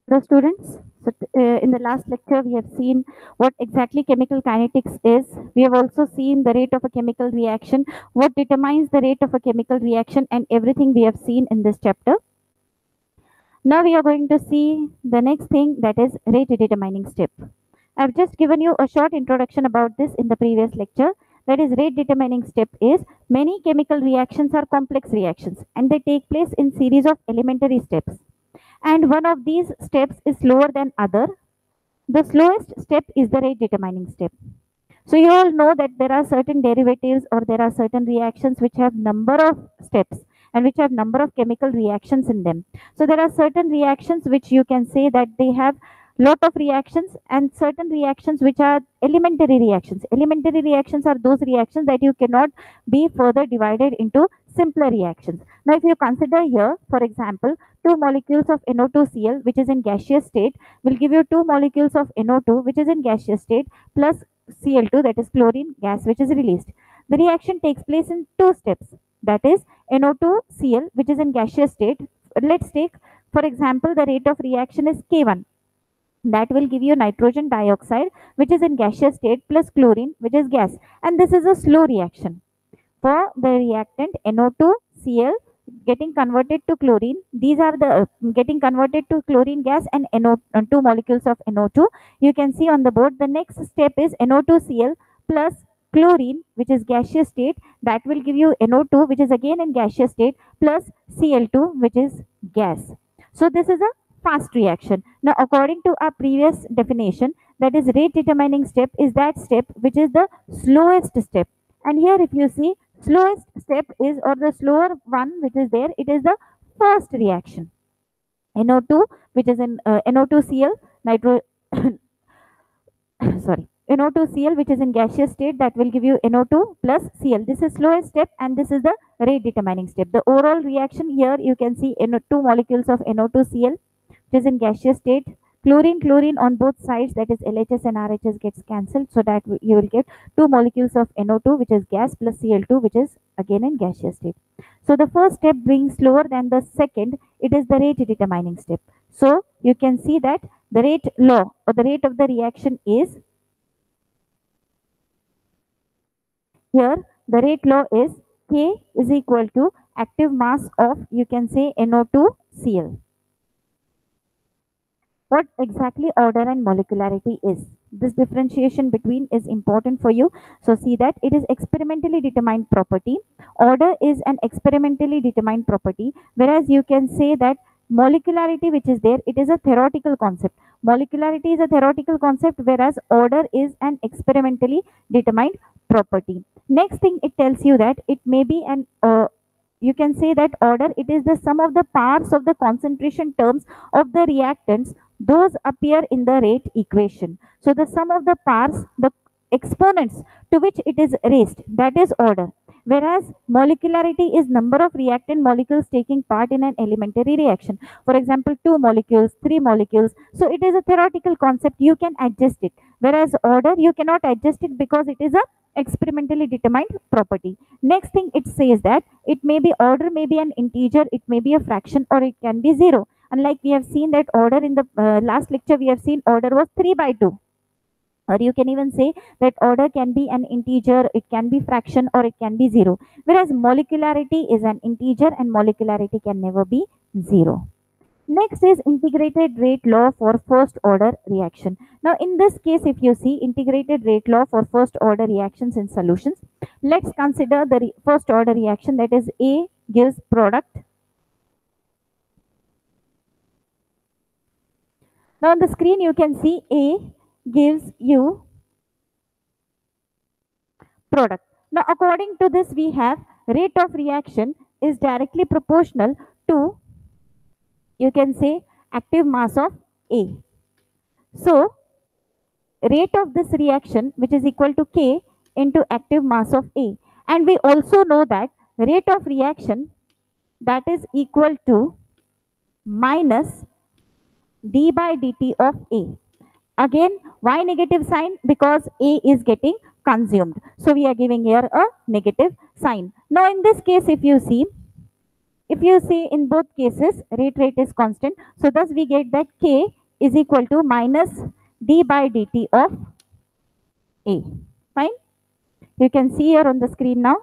Hello students. In the last lecture we have seen what exactly chemical kinetics is. We have also seen the rate of a chemical reaction, what determines the rate of a chemical reaction, and everything we have seen in this chapter. Now we are going to see the next thing, that is rate determining step. I have just given you a short introduction about this in the previous lecture. That is, rate determining step is many chemical reactions are complex reactions and they take place in series of elementary steps, and one of these steps is slower than other. The slowest step is the rate determining step. So you all know that there are certain derivatives or there are certain reactions which have number of steps and which have number of chemical reactions in them. So there are certain reactions which you can say that they have lot of reactions, and certain reactions which are elementary reactions. Elementary reactions are those reactions that you cannot be further divided into simpler reactions. Now if you consider here, for example, two molecules of NO2Cl which is in gaseous state will give you two molecules of NO2 which is in gaseous state plus Cl2, that is chlorine gas, which is released. The reaction takes place in two steps, that is NO2Cl which is in gaseous state. Let's take for example the rate of reaction is K1, that will give you nitrogen dioxide which is in gaseous state plus chlorine which is gas, and this is a slow reaction. For the reactant NO2Cl getting converted to chlorine, these are the getting converted to chlorine gas and two molecules of NO2. You can see on the board the next step is NO2Cl plus chlorine which is gaseous state, that will give you NO2 which is again in gaseous state plus Cl2 which is gas. So this is a fast reaction. Now according to our previous definition, that is rate determining step is that step which is the slowest step. And here if you see, slowest step is, or the slower one which is there, it is the first reaction. NO2 which is in NO2Cl nitro sorry, NO2Cl which is in gaseous state, that will give you NO2 plus Cl. This is slowest step and this is the rate determining step. The overall reaction here you can see two molecules of NO2Cl which is in gaseous state. Chlorine on both sides, that is LHS and RHS gets cancelled, so that you will get two molecules of NO2 which is gas plus Cl2 which is again in gaseous state. So the first step being slower than the second, it is the rate determining step. So you can see that the rate law or the rate of the reaction is here, the rate law is K is equal to active mass of, you can say, NO2Cl. What exactly order and molecularity is? This differentiation between is important for you. So see that it is experimentally determined property. Order is an experimentally determined property, whereas you can say that molecularity which is there, it is a theoretical concept. Molecularity is a theoretical concept, whereas order is an experimentally determined property. Next thing, it tells you that it may be an you can say that order, it is the sum of the parts of the concentration terms of the reactants, those appear in the rate equation. So the sum of the parts, the exponents to which it is raised, that is order. Whereas molecularity is number of reactant molecules taking part in an elementary reaction. For example, 2 molecules, 3 molecules. So it is a theoretical concept, you can adjust it. Whereas order, you cannot adjust it because it is a experimentally determined property. Next thing, it says that it may be order, may be an integer, it may be a fraction, or it can be zero. Unlike we have seen that order in the last lecture, we have seen order was 3/2. Or you can even say that order can be an integer, it can be fraction, or it can be zero. Whereas molecularity is an integer and molecularity can never be zero. Next is integrated rate law for first order reaction. Now in this case, if you see integrated rate law for first order reactions in solutions, let's consider the first order reaction, that is A gives product. Now on the screen you can see A gives you product. Now according to this, we have rate of reaction is directly proportional to, you can say, active mass of A. So rate of this reaction which is equal to K into active mass of A, and we also know that rate of reaction, that is equal to minus d by dt of A. Again, why negative sign? Because A is getting consumed, so we are giving here a negative sign. Now in this case, if you see in both cases rate is constant, so thus we get that K is equal to minus d by dt of A. Fine. You can see here on the screen now.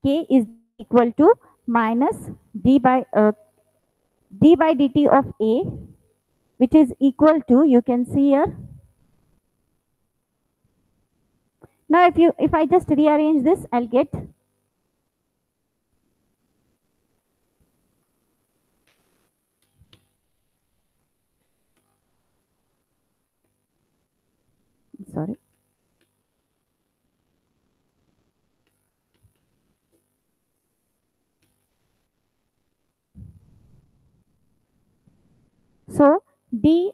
K is equal to minus d by dt of A, which is equal to, you can see here. Now if I just rearrange this, I'll get sorry. So d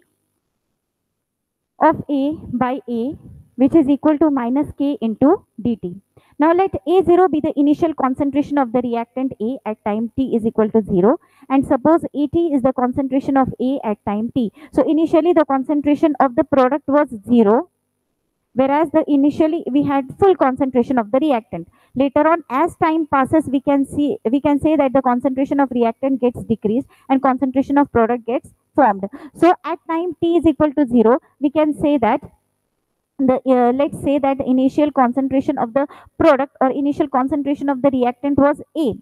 of A by A, which is equal to minus K into dt. Now let A0 be the initial concentration of the reactant A at time t is equal to 0, and suppose AT is the concentration of A at time t. So initially the concentration of the product was 0, whereas the initially we had full concentration of the reactant. Later on, as time passes, we can say that the concentration of reactant gets decreased and concentration of product gets formed. So at time t is equal to 0, we can say that the let's say that the initial concentration of the product or initial concentration of the reactant was A.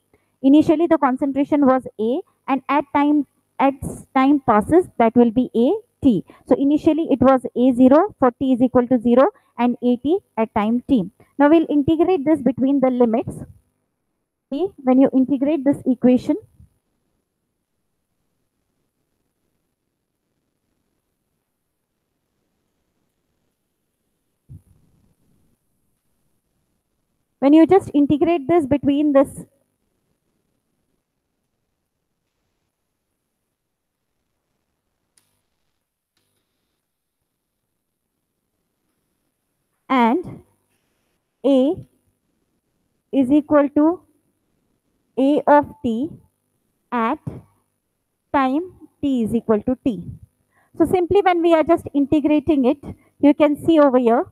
Initially the concentration was A, and at time passes, that will be A t. So initially it was A0 for t is equal to 0 and AT at time t. Now we'll integrate this between the limits. See, when you integrate this equation, when you just integrate this between this and A is equal to A of t at time t is equal to t. So simply when we are just integrating it, you can see over here,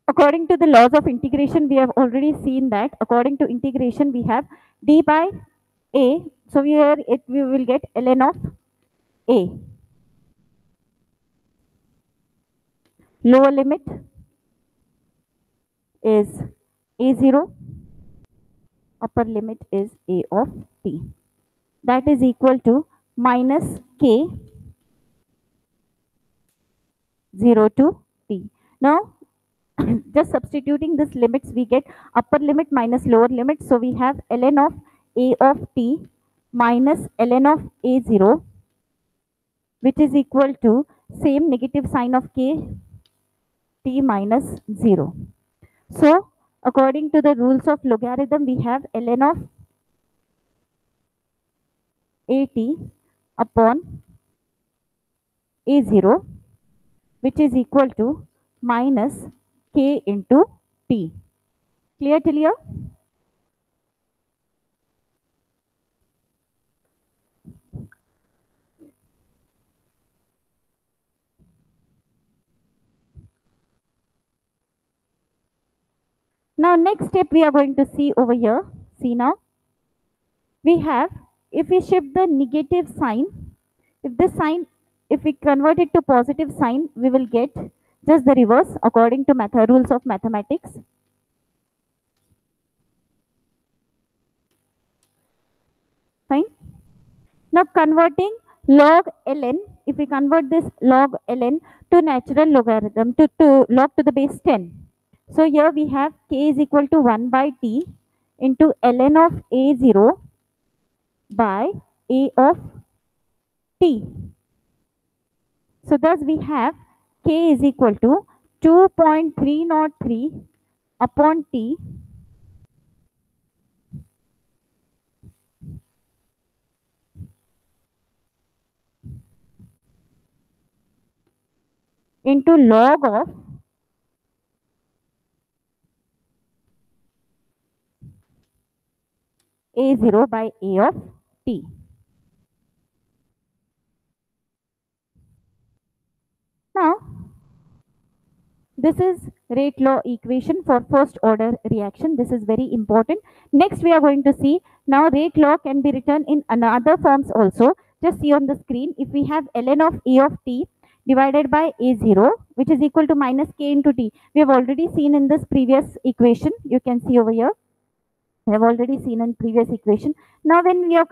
according to the laws of integration, we have already seen that according to integration, we have d by a. So here we will get ln of a. Lower limit is a0, upper limit is a of t. That is equal to minus k 0 to t. Now just substituting this limits, we get upper limit minus lower limit. So we have ln of a of t minus ln of a0, which is equal to same negative sign of k t minus 0. So according to the rules of logarithm, we have ln of at upon a0, which is equal to minus k into t. Clear till here? Now next step we are going to see over here. See now, we have, if we shift the negative sign, if this sign, if we convert it to positive sign, we will get just the reverse according to rules of mathematics. Fine. Now converting log ln, if we convert this log ln to natural logarithm, to log to the base 10. So here we have k is equal to 1 by t into ln of a0 by a of t. So thus we have k is equal to 2.303 upon t into log of A0 by A of t. Now, this is rate law equation for first order reaction. This is very important. Next, we are going to see now rate law can be written in another forms also. Just see on the screen, if we have ln of A of t divided by A0, which is equal to minus k into t. We have already seen in this previous equation. You can see over here. We have already seen in previous equation. Now, when we are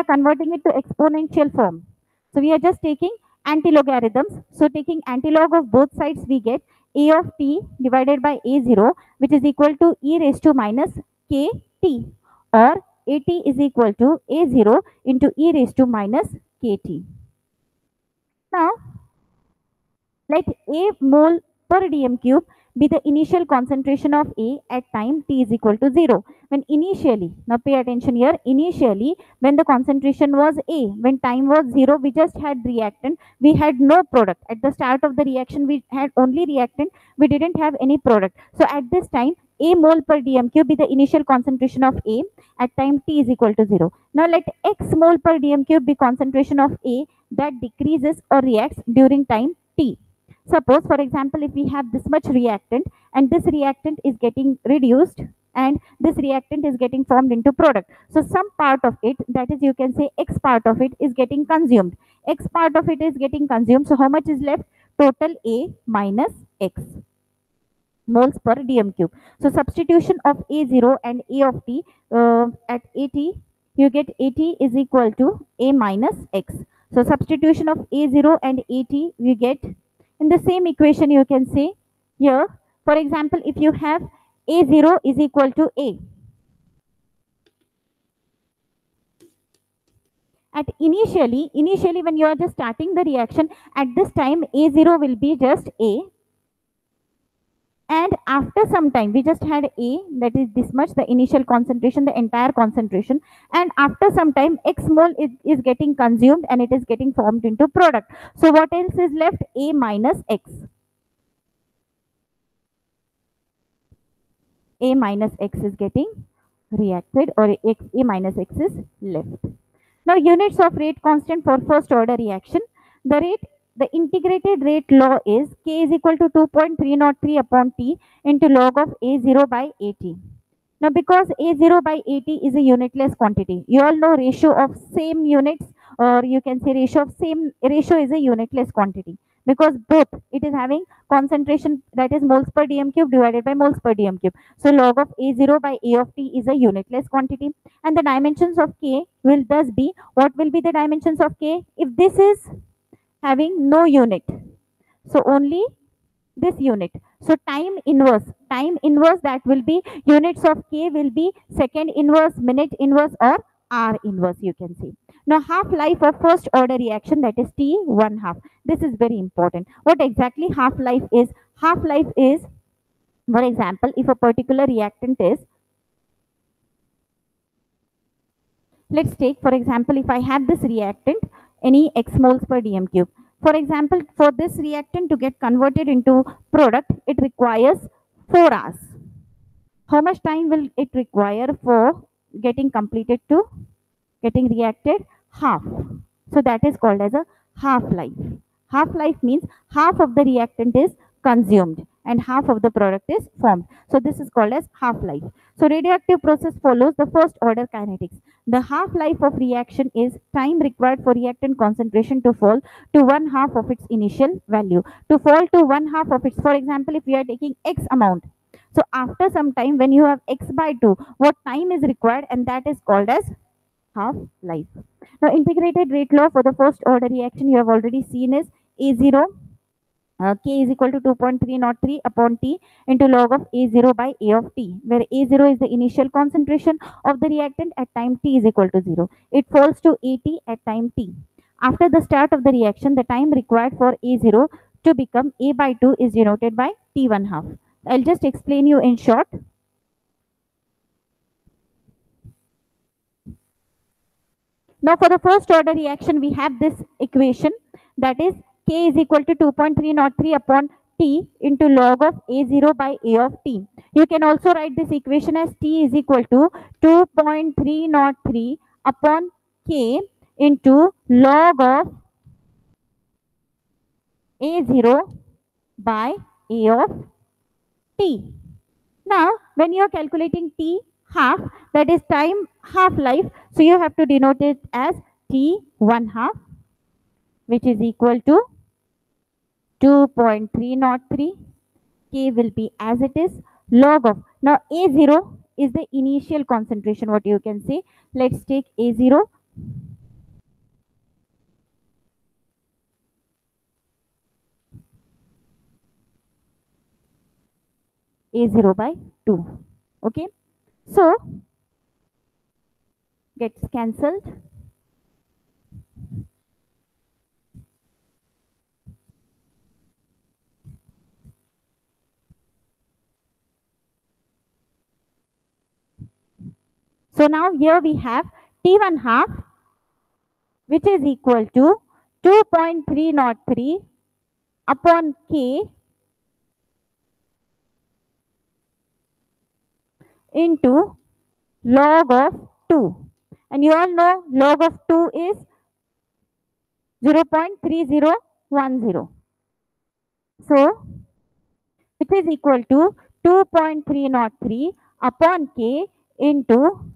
converting it to exponential form, so we are just taking anti-logarithms. So taking anti-log of both sides, we get a of t divided by a0, which is equal to e raised to minus kt, or at is equal to a0 into e raised to minus kt. Now, let A mole per dm cube be the initial concentration of A at time t is equal to 0. When initially, now pay attention here, initially when the concentration was A, when time was 0, we just had reactant, we had no product. At the start of the reaction, we had only reactant, we didn't have any product. So at this time, A mole per dm cube be the initial concentration of A at time t is equal to 0. Now let X mole per dm cube be concentration of A that decreases or reacts during time t. Suppose, for example, if we have this much reactant and this reactant is getting reduced and this reactant is getting formed into product. So some part of it, that is you can say X part of it, is getting consumed. X part of it is getting consumed. So how much is left? Total A minus X moles per dm cube. So substitution of A0 and A of t at AT, you get AT is equal to A minus X. So substitution of A0 and AT, we get in the same equation. You can say here, for example, if you have A0 is equal to A, at initially when you are just starting the reaction, at this time A0 will be just A, and after some time we just had A, that is this much, the initial concentration, the entire concentration, and after some time X mole is getting consumed and it is getting formed into product. So what else is left? A minus X. A minus X is getting reacted, or A minus X is left. Now units of rate constant for first order reaction. The integrated rate law is K is equal to 2.303 upon T into log of A0 by AT. Now because A0 by AT is a unitless quantity, you all know ratio of same units, or you can say ratio is a unitless quantity, because both it is having concentration, that is moles per dm cube divided by moles per dm cube. So log of A0 by A of t is a unitless quantity, and the dimensions of K will thus be, what will be the dimensions of K? If this is having no unit, so only this unit. So time inverse, that will be units of K will be second inverse, minute inverse, or R inverse, you can see. Now half life of first order reaction, that is T 1/2. This is very important. What exactly half life is? Half life is, for example, if a particular reactant is, let's take for example, if I have this reactant, any X moles per dm cube. For example, for this reactant to get converted into product, it requires 4 hours. How much time will it require for getting completed to getting reacted? Half. So that is called as a half-life. Half-life means half of the reactant is consumed and half of the product is formed. So this is called as half-life. So radioactive process follows the first order kinetics. The half-life of reaction is time required for reactant concentration to fall to 1/2 of its initial value. To fall to 1/2 of its, for example, if we are taking X amount, so after some time when you have X by 2, what time is required? And that is called as half-life. Now integrated rate law for the first order reaction you have already seen is A0, K is equal to 2.303 upon T into log of A0 by A of T, where A0 is the initial concentration of the reactant at time T is equal to 0. It falls to AT at time T. After the start of the reaction, the time required for A0 to become A by 2 is denoted by T 1/2. I'll just explain you in short. Now for the first order reaction, we have this equation, that is K is equal to 2.303 upon T into log of A0 by A of T. You can also write this equation as T is equal to 2.303 upon K into log of A0 by A of T. Now, when you are calculating T half, that is time half life, so you have to denote it as T 1 half, which is equal to 2.303. K will be as it is, log of. Now, A0 is the initial concentration, what you can say. Let's take A0. A0 by 2. Okay. So, gets cancelled. So now here we have T1 half, which is equal to 2.303 upon K into log of 2. And you all know log of 2 is 0.3010. So, which is equal to 2.303 upon K into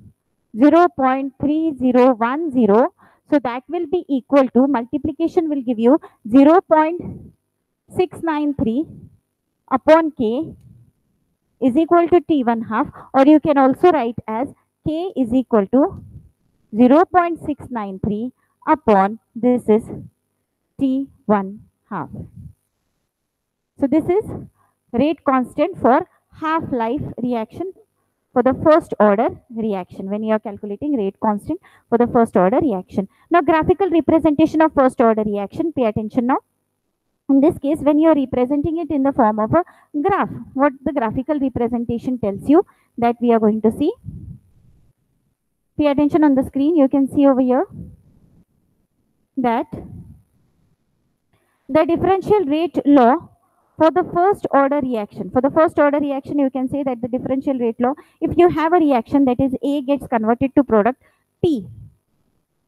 0.3010. So that will be equal to, multiplication will give you 0.693 upon K is equal to T1 half, or you can also write as K is equal to 0.693 upon this is T1 half. So this is rate constant for half-life reaction for the first order reaction, when you are calculating rate constant for the first order reaction. Now, graphical representation of first order reaction, pay attention now. In this case, when you are representing it in the form of a graph, what the graphical representation tells you that we are going to see. Pay attention on the screen, you can see over here that the differential rate law for the first order reaction. For the first order reaction, you can say that the differential rate law, if you have a reaction that is A gets converted to product T.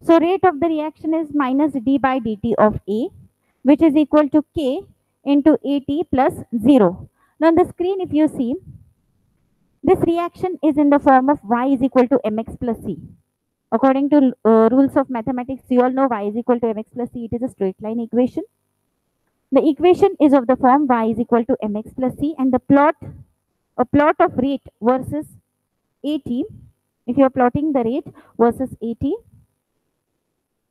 So rate of the reaction is minus d by dt of A, which is equal to K into AT plus 0. Now on the screen, if you see, this reaction is in the form of y is equal to mx plus c. According to rules of mathematics, you all know y is equal to mx plus c. It is a straight line equation. The equation is of the form y is equal to mx plus c, and the plot, a plot of rate versus AT, if you are plotting the rate versus AT,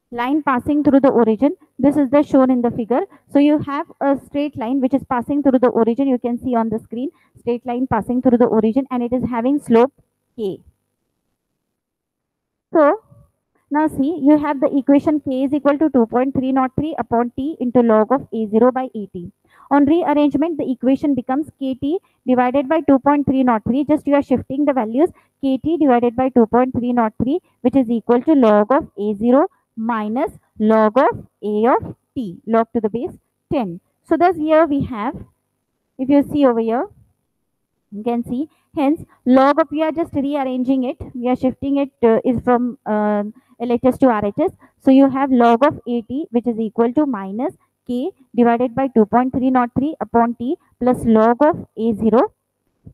line passing through the origin, this is the shown in the figure. So you have a straight line which is passing through the origin, you can see on the screen, straight line passing through the origin, and it is having slope k. So now see, you have the equation k is equal to 2.303 upon t into log of a0 by at. On rearrangement, the equation becomes kt divided by 2.303. Just you are shifting the values, kt divided by 2.303, which is equal to log of a0 minus log of a of t, log to the base 10. So thus here we have, if you see over here, you can see, hence log of, we are just rearranging it, we are shifting it is from LHS to RHS. So you have log of AT, which is equal to minus K divided by 2.303 upon T plus log of A0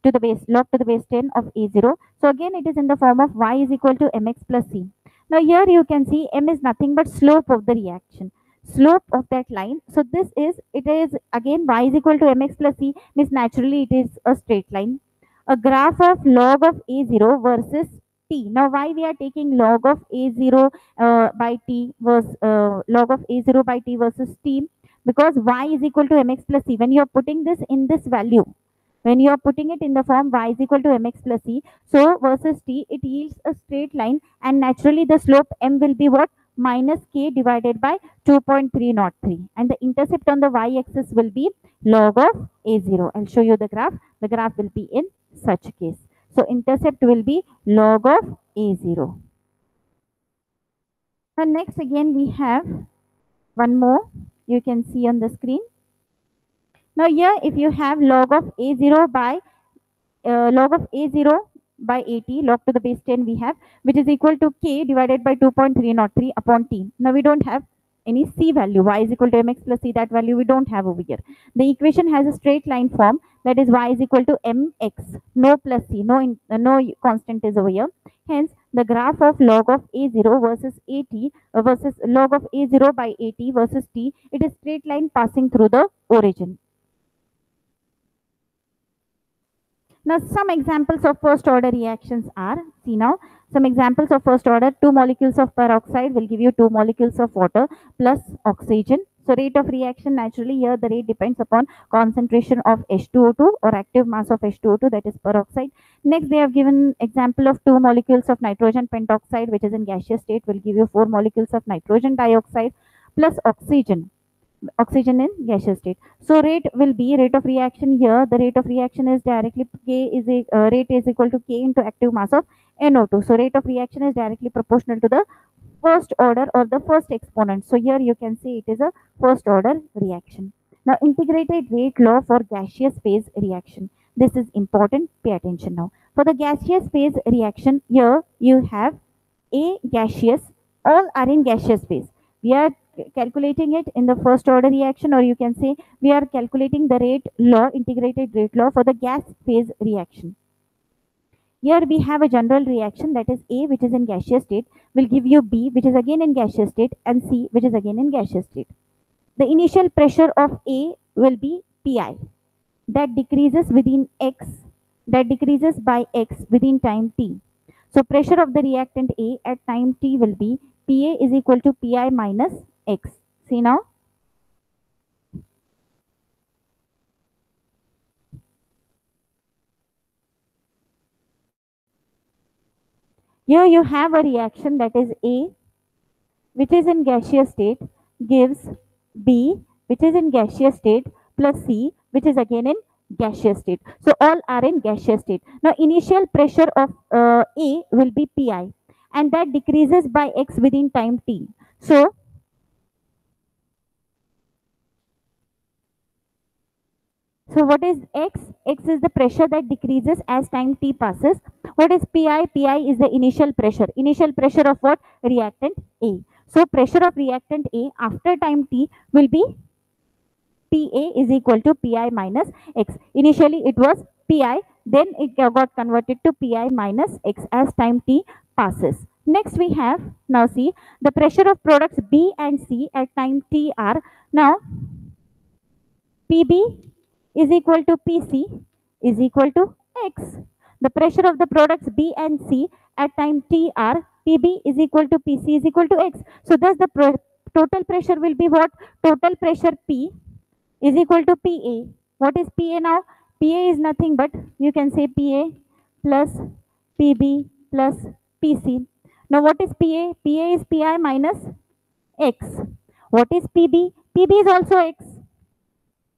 to the base, log to the base 10 of A0. So again, it is in the form of y is equal to mx plus c. Now here you can see m is nothing but slope of the reaction, slope of that line. So this is, it is again y is equal to mx plus c, means naturally it is a straight line. A graph of log of A0 versus t. Now why we are taking log of A0 by t versus log of A0 by t versus t? Because y is equal to mx plus c. When you are putting this in this value, when you are putting it in the form y is equal to mx plus c, so versus t, it yields a straight line, and naturally the slope m will be what? Minus k divided by 2.303, and the intercept on the y-axis will be log of a0. I'll show you the graph. The graph will be in such case. So intercept will be log of a0. And next again we have one more. You can see on the screen. Now here, if you have log of A0 by log of A0 by 80, log to the base 10 we have, which is equal to K divided by 2.303 upon T. Now we don't have any C value, y is equal to mx plus C, that value we don't have over here. The equation has a straight line form, that is y is equal to mx, no plus C, no constant is over here. Hence, the graph of log of A0 versus AT versus log of A0 by AT versus T, it is straight line passing through the origin. Now, some examples of first order reactions are, see now, some examples of first order, 2 molecules of peroxide will give you 2 molecules of water plus oxygen. So, rate of reaction, naturally here the rate depends upon concentration of H2O2 or active mass of H2O2, that is peroxide. Next, they have given example of 2 molecules of nitrogen pentoxide, which is in gaseous state, will give you 4 molecules of nitrogen dioxide plus oxygen in gaseous state. So rate will be rate of reaction here. The rate of reaction is directly rate is equal to K into active mass of NO2. So rate of reaction is directly proportional to the first order or the first exponent. So here you can see it is a first order reaction. Now integrated rate law for gaseous phase reaction. This is important. Pay attention now. For the gaseous phase reaction, here you have A gaseous, all are in gaseous phase. We are calculating it in the first order reaction, or you can say we are calculating the rate law, integrated rate law for the gas phase reaction. Here we have a general reaction, that is A, which is in gaseous state, will give you B, which is again in gaseous state, and C, which is again in gaseous state. The initial pressure of A will be Pi, that decreases within X, that decreases by X within time T. So pressure of the reactant A at time T will be Pa is equal to Pi minus X. See now? Here you have a reaction, that is A, which is in gaseous state, gives B, which is in gaseous state, plus C, which is again in gaseous state. So all are in gaseous state. Now initial pressure of A will be Pi, and that decreases by X within time T. So what is X? X is the pressure that decreases as time T passes. What is Pi? Pi is the initial pressure. Initial pressure of what? Reactant A. So pressure of reactant A after time T will be Pa is equal to Pi minus X. Initially it was Pi, then it got converted to Pi minus X as time T passes. Next we have, now see, the pressure of products B and C at time T are, now Pb is equal to Pc is equal to X. The pressure of the products B and C at time T are Pb is equal to Pc is equal to X. So thus the total pressure will be what? Total pressure P is equal to Pa. What is Pa now? Pa is nothing but, you can say Pa plus Pb plus Pc. Now what is Pa? Pa is Pi minus X. What is Pb? Pb is also X.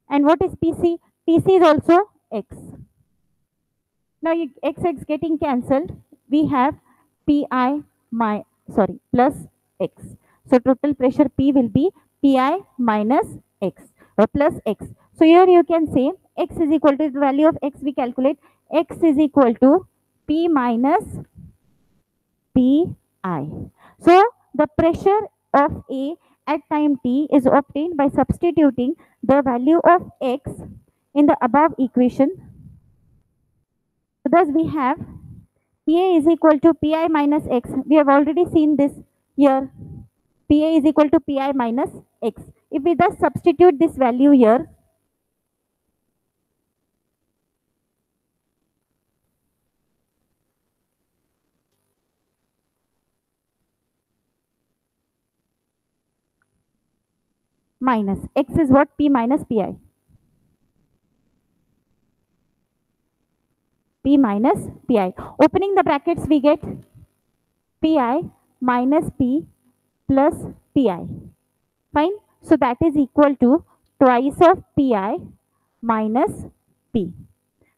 And what is Pc? Pc is also X. Now X getting cancelled. We have Pi plus X. So total pressure P will be Pi minus X or plus X. So here you can say X is equal to the value of X we calculate. X is equal to P minus Pi. So the pressure of A at time T is obtained by substituting the value of X in the above equation. So thus we have Pa is equal to Pi minus X. We have already seen this here. Pa is equal to Pi minus X. If we thus substitute this value here, minus X is what? P minus Pi. P minus Pi. Opening the brackets, we get Pi minus P plus Pi. Fine. So that is equal to twice of Pi minus P.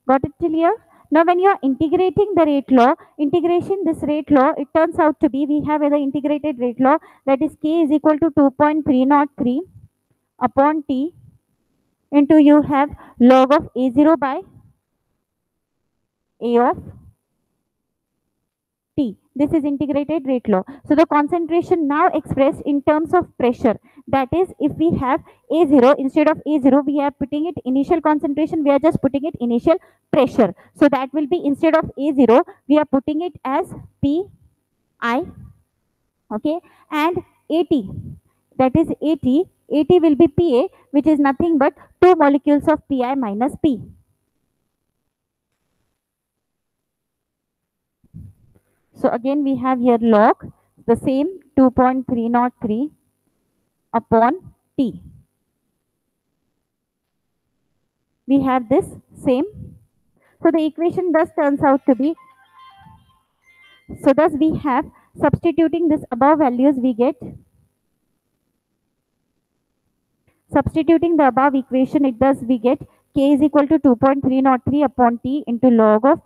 Got it till here? Now when you are integrating the rate law, this rate law, it turns out to be, we have the integrated rate law, that is K is equal to 2.303 upon T into you have log of A0 by A of T. This is integrated rate law. So the concentration now expressed in terms of pressure. That is, if we have A0, instead of A0, we are putting it initial concentration, we are just putting it initial pressure. So that will be, instead of A0, we are putting it as Pi, okay, and AT. That is AT. AT will be Pa, which is nothing but 2 molecules of Pi minus P. So again we have here log the same 2.303 upon T. We have this same. So the equation thus turns out to be, so thus we have, substituting this above values, we get, substituting the above equation, it does, we get K is equal to 2.303 upon T into log of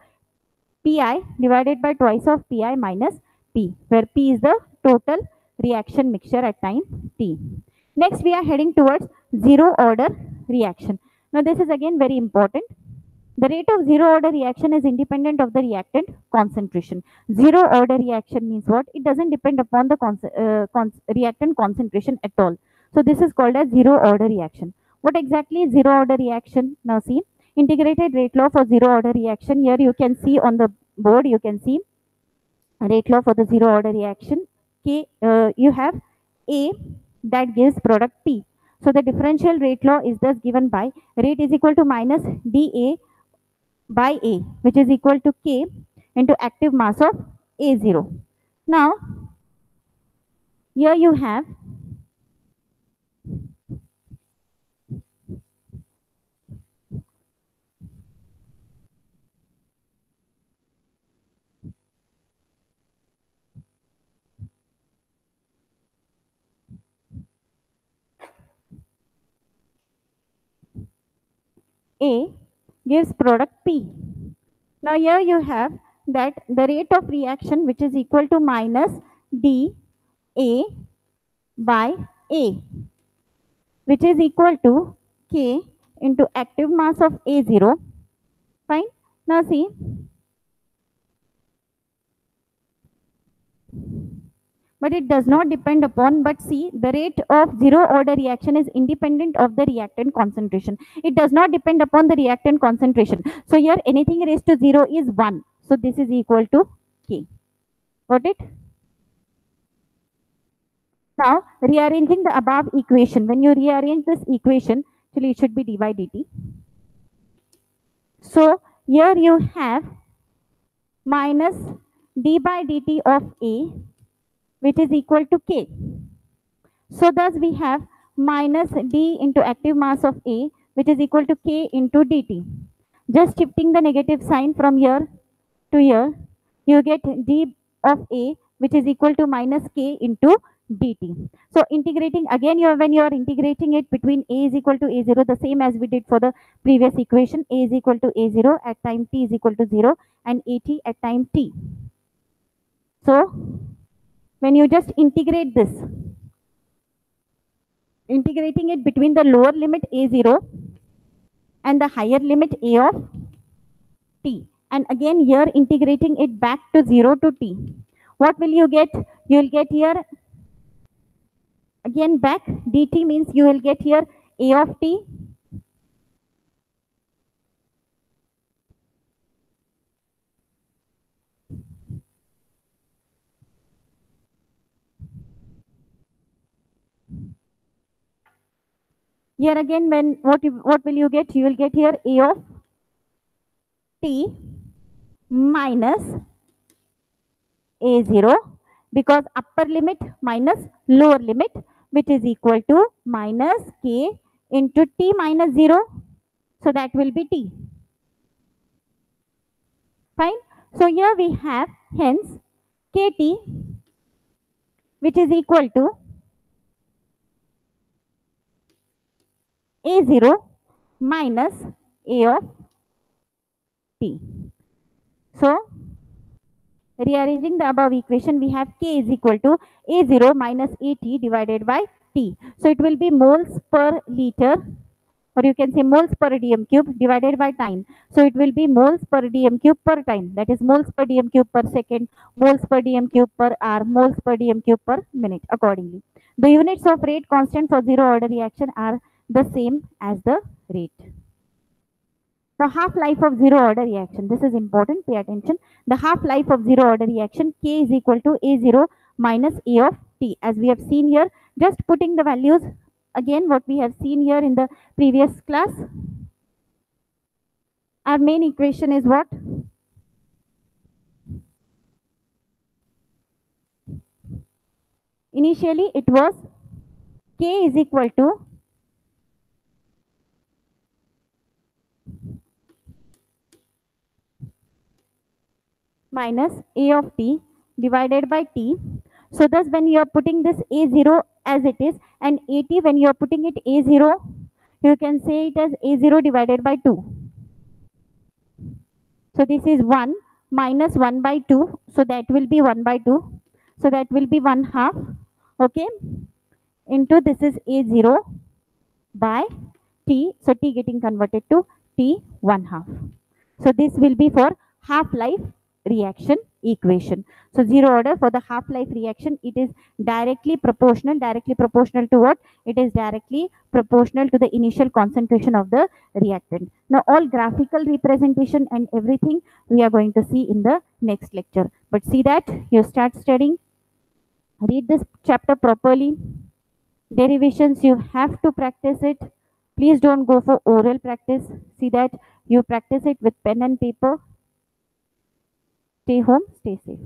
Pi divided by twice of Pi minus P, where P is the total reaction mixture at time T. Next, we are heading towards zero order reaction. Now, this is again very important. The rate of zero order reaction is independent of the reactant concentration. Zero order reaction means what? It doesn't depend upon the reactant concentration at all. So, this is called as zero order reaction. What exactly is zero order reaction? Now, see, integrated rate law for zero order reaction. Here you can see on the board, you can see rate law for the zero order reaction. You have A that gives product P. So the differential rate law is thus given by rate is equal to minus dA by A, which is equal to K into active mass of A0. Now, here you have A gives product P. Now here you have that the rate of reaction, which is equal to minus dA by A, which is equal to K into active mass of A0. Fine. Now see, but it does not depend upon, but see, the rate of zero order reaction is independent of the reactant concentration. It does not depend upon the reactant concentration. So here anything raised to 0 is 1. So this is equal to K. Got it? Now rearranging the above equation. When you rearrange this equation, actually it should be d by dt. So here you have minus d by dt of A, which is equal to K. So thus we have minus d into active mass of A, which is equal to K into dt. Just shifting the negative sign from here to here, you get d of A, which is equal to minus K into dt. So integrating again, when you are integrating it between A is equal to A0, the same as we did for the previous equation, A is equal to A0 at time t is equal to 0 and AT at time t. So when you just integrate this, integrating it between the lower limit A0 and the higher limit A of t, and again here integrating it back to 0 to t, what will you get? You will get here again back dt, means you will get here A of t here again. When what will you get? You will get here A of t minus A0, because upper limit minus lower limit, which is equal to minus K into t minus 0. So that will be t. Fine. So here we have hence Kt, which is equal to A0 minus A of t. So rearranging the above equation, we have K is equal to A0 minus AT divided by T. So it will be moles per liter, or you can say moles per dm cube divided by time. So it will be moles per dm cube per time. That is moles per dm cube per second, moles per dm cube per hour, moles per dm cube per minute accordingly. The units of rate constant for zero order reaction are the same as the rate. The half-life of zero order reaction. This is important. Pay attention. The half-life of zero order reaction K is equal to A0 minus A of T. As we have seen here, just putting the values again what we have seen here in the previous class. Our main equation is what? Initially it was K is equal to minus A of T divided by T. So thus when you are putting this A0 as it is, and AT when you are putting it A0, you can say it as A0 divided by 2. So this is 1 minus 1 by 2. So that will be 1 by 2. So that will be 1 half. Okay. Into this is A0 by T. So T getting converted to T 1 half. So this will be for half-life reaction equation. So zero order for the half-life reaction, it is directly proportional to what? It is directly proportional to the initial concentration of the reactant. Now all graphical representation and everything we are going to see in the next lecture. But see that you start studying, read this chapter properly. Derivations, you have to practice it. Please don't go for oral practice. See that you practice it with pen and paper. Stay home, stay safe.